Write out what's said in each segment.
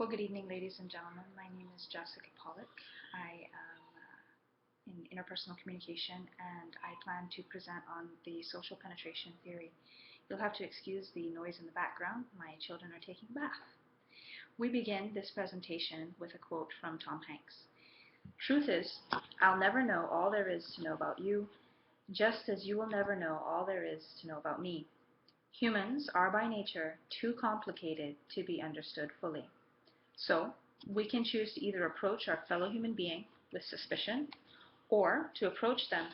Well, good evening, ladies and gentlemen. My name is Jessica Pollock. I am in interpersonal communication, and I plan to present on the social penetration theory. You'll have to excuse the noise in the background. My children are taking a bath. We begin this presentation with a quote from Tom Hanks. Truth is, I'll never know all there is to know about you, just as you will never know all there is to know about me. Humans are by nature too complicated to be understood fully. So, we can choose to either approach our fellow human being with suspicion or to approach them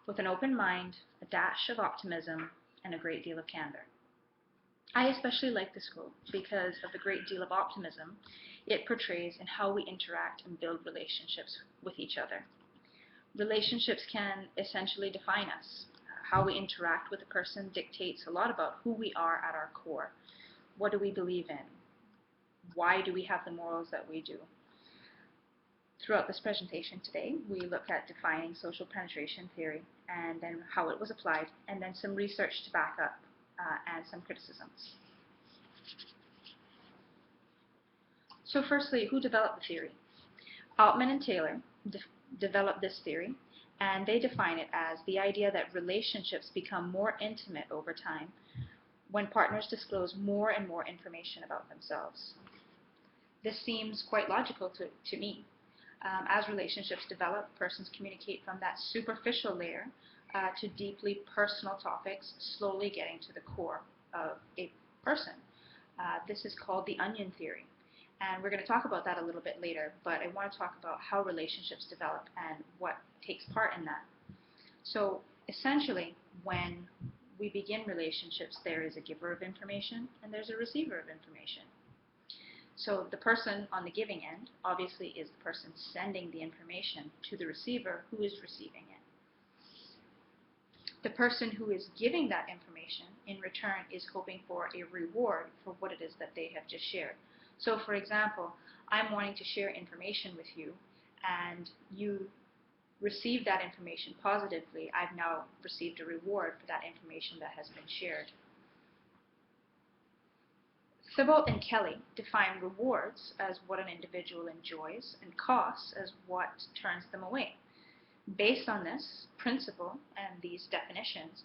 with an open mind, a dash of optimism, and a great deal of candor. I especially like this quote because of the great deal of optimism it portrays in how we interact and build relationships with each other. Relationships can essentially define us. How we interact with a person dictates a lot about who we are at our core. What do we believe in? Why do we have the morals that we do? Throughout this presentation today, we look at defining social penetration theory and then how it was applied, and then some research to back up and some criticisms. So firstly, who developed the theory? Altman and Taylor developed this theory, and they define it as the idea that relationships become more intimate over time when partners disclose more and more information about themselves. This seems quite logical to me. As relationships develop, persons communicate from that superficial layer to deeply personal topics, slowly getting to the core of a person. This is called the onion theory. And we're going to talk about that a little bit later, but I want to talk about how relationships develop and what takes part in that. So essentially, when we begin relationships, there is a giver of information and there's a receiver of information. So the person on the giving end obviously is the person sending the information to the receiver who is receiving it. The person who is giving that information in return is hoping for a reward for what it is that they have just shared. So for example, I'm wanting to share information with you and you receive that information positively. I've now received a reward for that information that has been shared. Thibault and Kelly define rewards as what an individual enjoys and costs as what turns them away. Based on this principle and these definitions,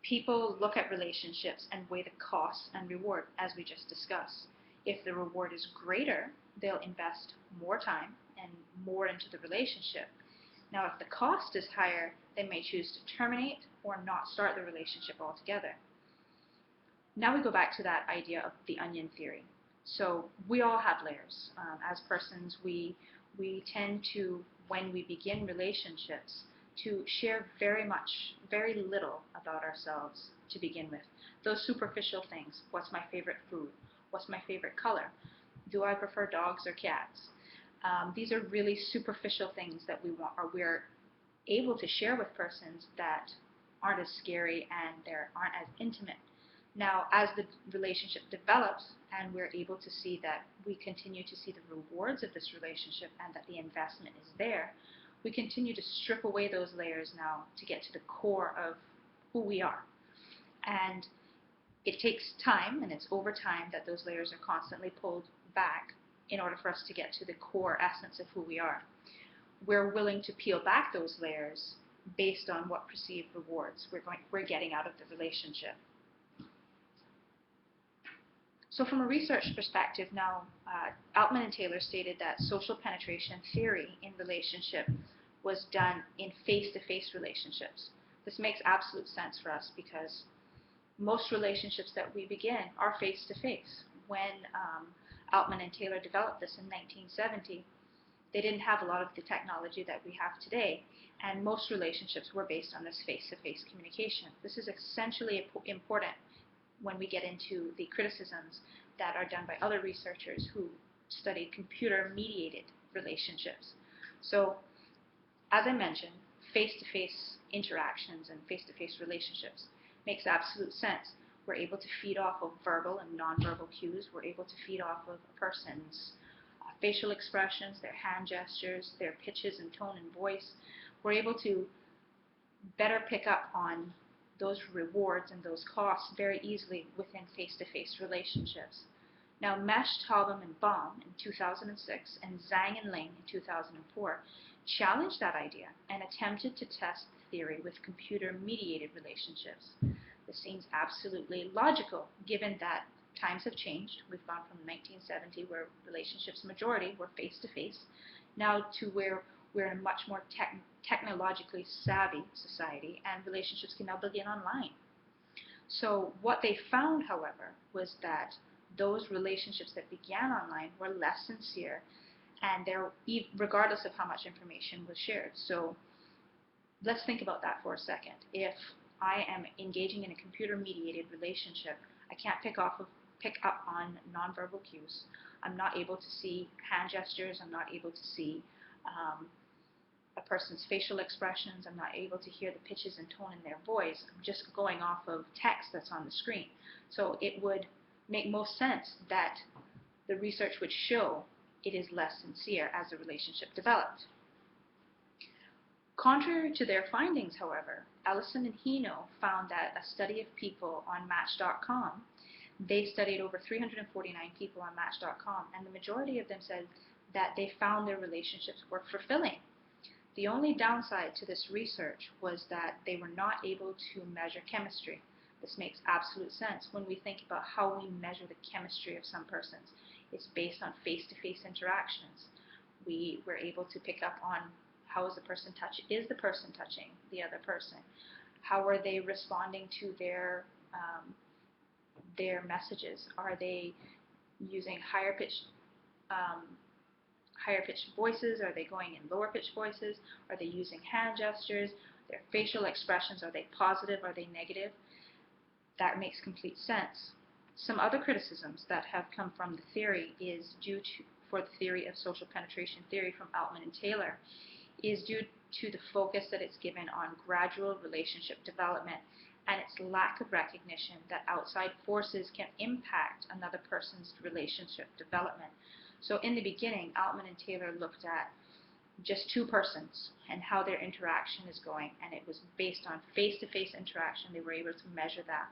people look at relationships and weigh the cost and reward as we just discussed. If the reward is greater, they'll invest more time and more into the relationship. Now, if the cost is higher, they may choose to terminate or not start the relationship altogether. Now we go back to that idea of the onion theory. So we all have layers. As persons, we tend to, when we begin relationships, to share very little about ourselves to begin with. Those superficial things. What's my favorite food? What's my favorite color? Do I prefer dogs or cats? These are really superficial things that we want, or we're able to share with persons that aren't as scary and they aren't as intimate. Now, as the relationship develops and we're able to see that we continue to see the rewards of this relationship and that the investment is there, we continue to strip away those layers now to get to the core of who we are. And it takes time, and it's over time that those layers are constantly pulled back in order for us to get to the core essence of who we are. We're willing to peel back those layers based on what perceived rewards we're getting out of the relationship. So from a research perspective now, Altman and Taylor stated that social penetration theory in relationship was done in face-to-face relationships. This makes absolute sense for us because most relationships that we begin are face-to-face. When Altman and Taylor developed this in 1970, they didn't have a lot of the technology that we have today, and most relationships were based on this face-to-face communication. This is essentially important when we get into the criticisms that are done by other researchers who studied computer-mediated relationships. So, as I mentioned, face-to-face interactions and face-to-face relationships makes absolute sense. We're able to feed off of verbal and nonverbal cues. We're able to feed off of a person's facial expressions, their hand gestures, their pitches and tone and voice. We're able to better pick up on those rewards and those costs very easily within face-to-face relationships. Now, Mesh, Taubman, and Baum in 2006 and Zhang and Ling in 2004 challenged that idea and attempted to test the theory with computer-mediated relationships. This seems absolutely logical, given that times have changed. We've gone from 1970, where relationships majority were face-to-face, now to where we're in a much more technologically savvy society, and relationships can now begin online. So what they found, however, was that those relationships that began online were less sincere, and regardless of how much information was shared. So let's think about that for a second. If I am engaging in a computer-mediated relationship, I can't pick up on nonverbal cues. I'm not able to see hand gestures. I'm not able to see a person's facial expressions. I'm not able to hear the pitches and tone in their voice. I'm just going off of text that's on the screen. So it would make most sense that the research would show it is less sincere as the relationship developed. Contrary to their findings, however, Ellison and Hino found that a study of people on Match.com, they studied over 349 people on Match.com, and the majority of them said that they found their relationships were fulfilling. The only downside to this research was that they were not able to measure chemistry. This makes absolute sense when we think about how we measure the chemistry of some persons. It's based on face-to-face interactions. We were able to pick up on how is the person touching the other person? How are they responding to their messages? Are they using higher pitched voices? Are they going in lower pitched voices? Are they using hand gestures? Their facial expressions, are they positive? Are they negative? That makes complete sense. Some other criticisms that have come from the theory for the theory of social penetration theory from Altman and Taylor is due to the focus that it's given on gradual relationship development and its lack of recognition that outside forces can impact another person's relationship development. So in the beginning, Altman and Taylor looked at just two persons and how their interaction is going, and it was based on face-to-face interaction. They were able to measure that.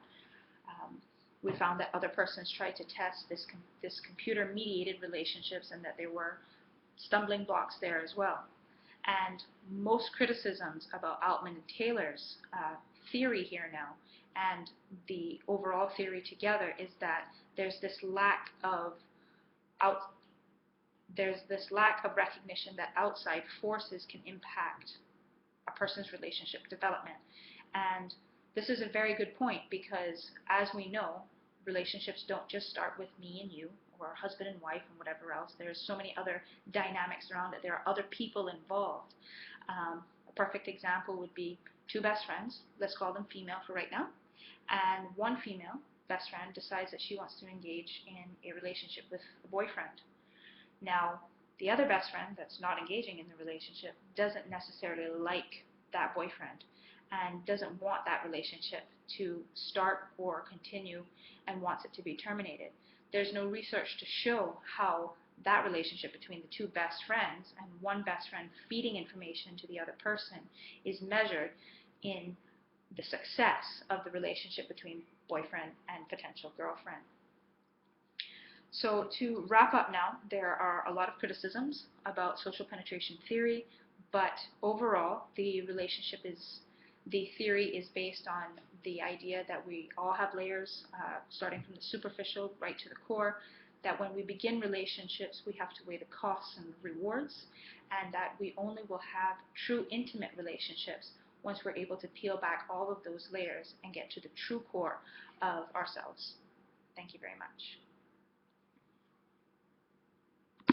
We found that other persons tried to test this computer-mediated relationships and that there were stumbling blocks there as well. And most criticisms about Altman and Taylor's theory here now and the overall theory together is that there's this lack of recognition that outside forces can impact a person's relationship development. And this is a very good point because, as we know, relationships don't just start with me and you or husband and wife and whatever else. There's so many other dynamics around it. There are other people involved. A perfect example would be two best friends, let's call them female for right now, and one female best friend decides that she wants to engage in a relationship with a boyfriend. Now, the other best friend that's not engaging in the relationship doesn't necessarily like that boyfriend and doesn't want that relationship to start or continue and wants it to be terminated. There's no research to show how that relationship between the two best friends and one best friend feeding information to the other person is measured in the success of the relationship between boyfriend and potential girlfriend. So to wrap up now, there are a lot of criticisms about social penetration theory, but overall the theory is based on the idea that we all have layers, starting from the superficial right to the core, that when we begin relationships we have to weigh the costs and the rewards, and that we only will have true intimate relationships once we're able to peel back all of those layers and get to the true core of ourselves. Thank you very much.